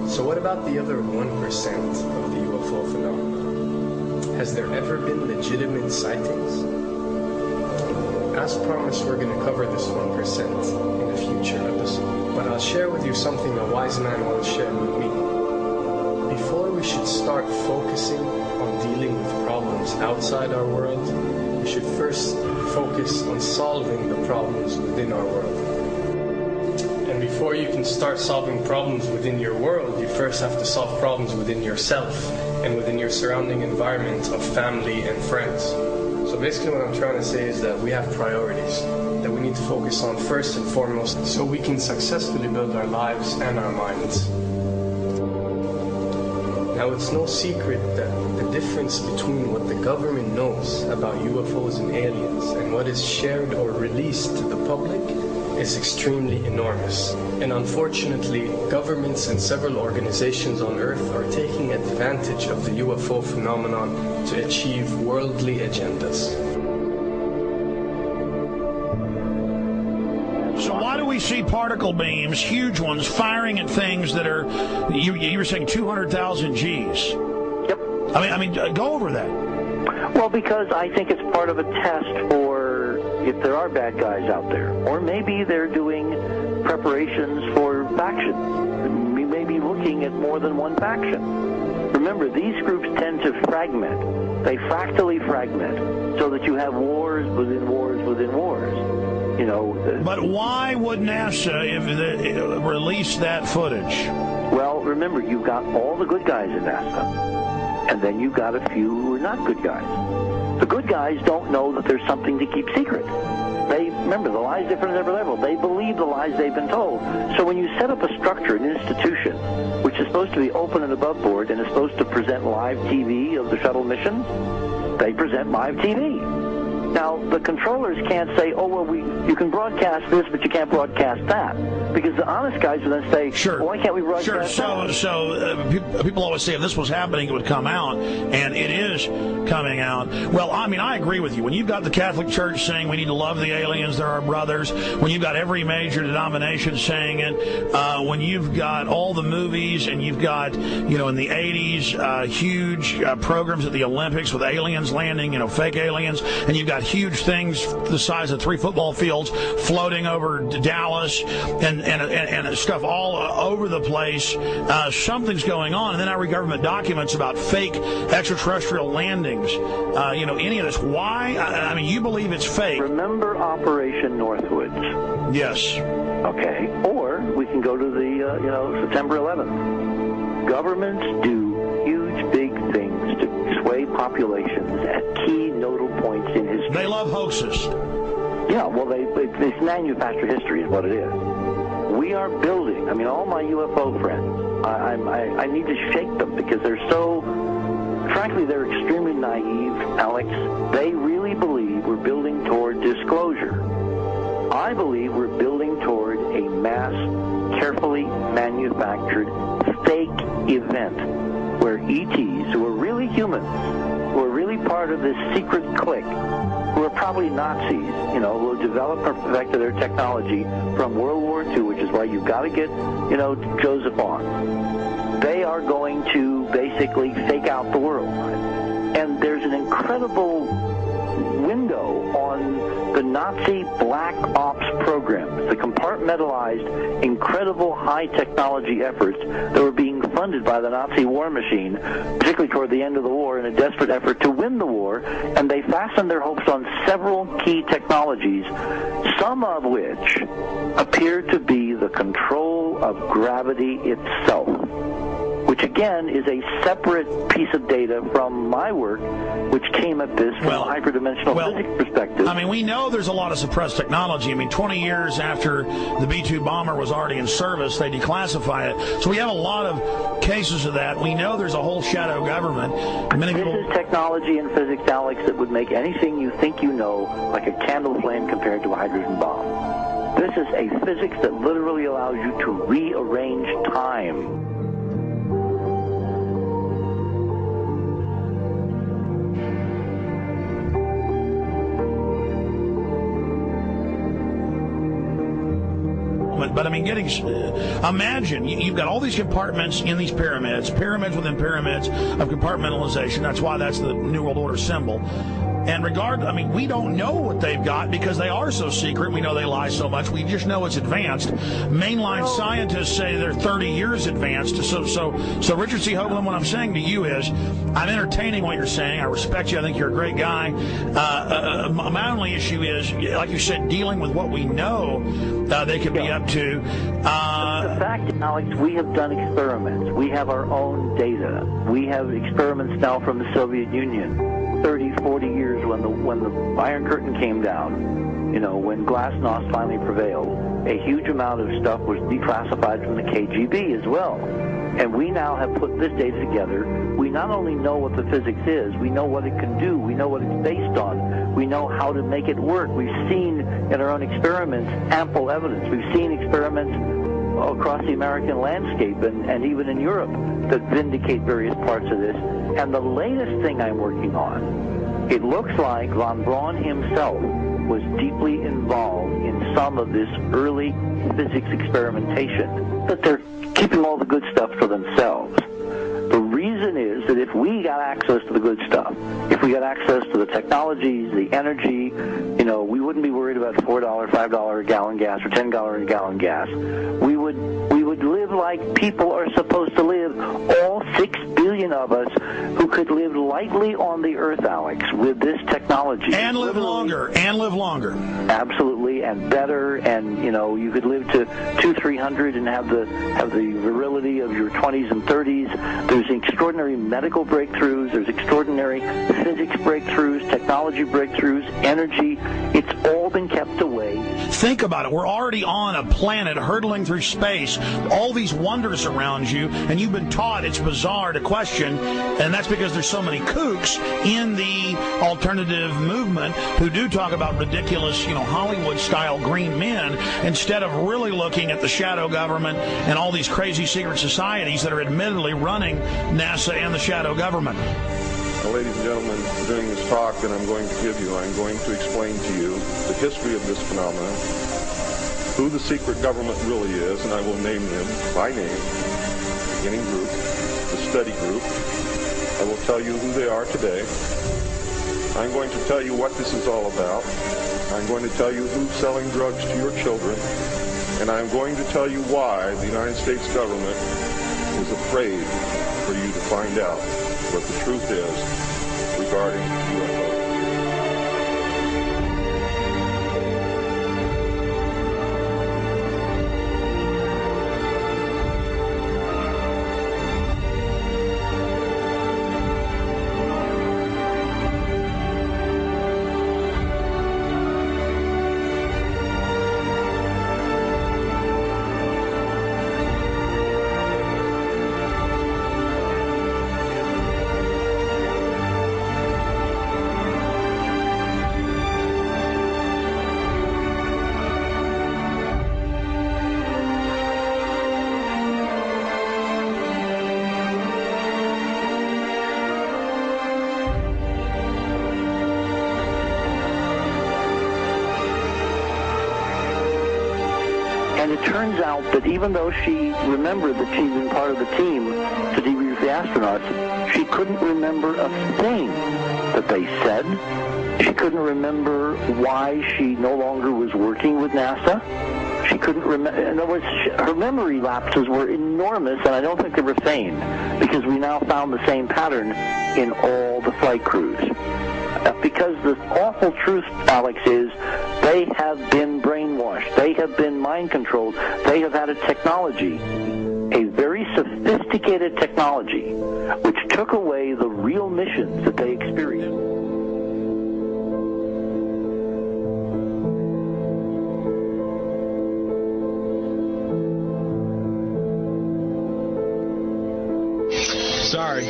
So what about the other 1% of the UFO phenomenon? Has there ever been legitimate sightings? As promised, we're going to cover this 1% in a future episode. But I'll share with you something a wise man once shared with me. Before we should start focusing on dealing with problems outside our world, we should first focus on solving the problems within our world. And before you can start solving problems within your world, you first have to solve problems within yourself and within your surrounding environment of family and friends. So basically what I'm trying to say is that we have priorities that we need to focus on first and foremost so we can successfully build our lives and our minds. Now, it's no secret that the difference between what the government knows about UFOs and aliens and what is shared or released to the public is extremely enormous. And unfortunately, governments and several organizations on Earth are taking advantage of the UFO phenomenon to achieve worldly agendas. So why do we see particle beams, huge ones, firing at things that are, you were saying 200,000 Gs? Yep. I mean, go over that. Well, because I think it's part of a test for if there are bad guys out there. Or maybe they're doing preparations for factions. We may be looking at more than one faction. Remember, these groups tend to fragment. They fractally fragment so that you have wars within wars within wars. You know. But why would NASA release that footage? Well, remember, you've got all the good guys in NASA, and then you've got a few who are not good guys. The good guys don't know that there's something to keep secret. Remember, the lie's different at every level. They believe the lies they've been told. So when you set up a structure, an institution, which is supposed to be open and above board and is supposed to present live TV of the shuttle missions, they present live TV. Now, the controllers can't say, oh, well, you can broadcast this, but you can't broadcast that. Because the honest guys will then say, sure. Well, why can't we broadcast that? So people always say if this was happening, it would come out, and it is coming out. Well, I mean, I agree with you. When you've got the Catholic Church saying we need to love the aliens, they're our brothers, when you've got every major denomination saying it, when you've got all the movies, and you've got, in the 80s, huge programs at the Olympics with aliens landing, fake aliens, and you've got huge things the size of 3 football fields floating over Dallas and stuff all over the place. Something's going on. And then I read government documents about fake extraterrestrial landings. Any of this. Why? I mean, you believe it's fake. Remember Operation Northwoods? Yes. Okay. Or we can go to the, September 11th. Governments do huge, big things to sway populations at key nodal points in history. They love hoaxes. Yeah, well, they manufacture history is what it is. We are building, all my UFO friends, I need to shake them because they're so, frankly, they're extremely naive, Alex. They really believe we're building toward disclosure. I believe we're building toward a mass, carefully manufactured fake event where ETs, who are really humans, who are really part of this secret clique, who are probably Nazis, who developed or perfected their technology from World War II, which is why you've got to get, Joseph on. They are going to basically fake out the world. And there's an incredible window on the Nazi black ops programs, the compartmentalized, incredible high technology efforts that were being funded by the Nazi war machine, particularly toward the end of the war in a desperate effort to win the war, and they fastened their hopes on several key technologies, some of which appear to be the control of gravity itself, which again is a separate piece of data from my work, which came at this from a hyperdimensional physics perspective. I mean, we know there's a lot of suppressed technology. 20 years after the B-2 bomber was already in service, they declassify it. So we have a lot of cases of that. We know there's a whole shadow government. This is technology in physics, Alex, that would make anything you think you know like a candle flame compared to a hydrogen bomb. This is a physics that literally allows you to rearrange time. experiment. But I mean, imagine you've got all these compartments in these pyramids within pyramids of compartmentalization. That's why that's the New World Order symbol. And we don't know what they've got because they are so secret. We know they lie so much. We just know it's advanced. Mainline scientists say they're 30 years advanced. So Richard C. Hoagland, what I'm saying to you is, I'm entertaining what you're saying. I respect you. I think you're a great guy. My only issue is, like you said, dealing with what we know they could be up to. The fact, Alex, we have done experiments. We have our own data. We have experiments now from the Soviet Union. 30, 40 years when the Iron Curtain came down, when Glasnost finally prevailed, a huge amount of stuff was declassified from the KGB as well. And we now have put this data together. We not only know what the physics is, we know what it can do, we know what it's based on, we know how to make it work. We've seen in our own experiments ample evidence. We've seen experiments across the American landscape and even in Europe that vindicate various parts of this. And the latest thing I'm working on, it looks like von Braun himself was deeply involved in some of this early physics experimentation, but they're keeping all the good stuff for themselves. The reason is that if we got access to the good stuff, if we got access to the technologies, the energy, we wouldn't be worried about $4, $5 a gallon gas or $10 a gallon gas. We would live like people are supposed to live, all 6 billion of us who could live lightly on the earth, Alex, with this technology. And live longer. Absolutely, and better, and you could live to 200-300 and have the virility of your 20s and 30s. There's extraordinary medical breakthroughs, there's extraordinary physics breakthroughs, technology breakthroughs, energy. It's all been kept away. Think about it. We're already on a planet hurtling through space, all these wonders around you, and you've been taught it's bizarre to question, and that's because there's so many kooks in the alternative movement who do talk about ridiculous, Hollywood-style green men, instead of really looking at the shadow government and all these crazy secret societies that are admittedly running NASA and the shadow government. Well, ladies and gentlemen, during this talk that I'm going to give you, I'm going to explain to you the history of this phenomenon, who the secret government really is, and I will name them by name, the beginning group, the study group. I will tell you who they are today. I'm going to tell you what this is all about. I'm going to tell you who's selling drugs to your children, and I'm going to tell you why the United States government is afraid for you to find out what the truth is regarding UFOs. And it turns out that even though she remembered that she'd been part of the team to debrief the astronauts, she couldn't remember a thing that they said. She couldn't remember why she no longer was working with NASA. She couldn't remember. In other words, her memory lapses were enormous, and I don't think they were feigned, because we now found the same pattern in all the flight crews. Because the awful truth, Alex, is they have been brainwashed. They have been mind-controlled. They have had a technology, a very sophisticated technology, which took away the real missions that they experienced. Sorry.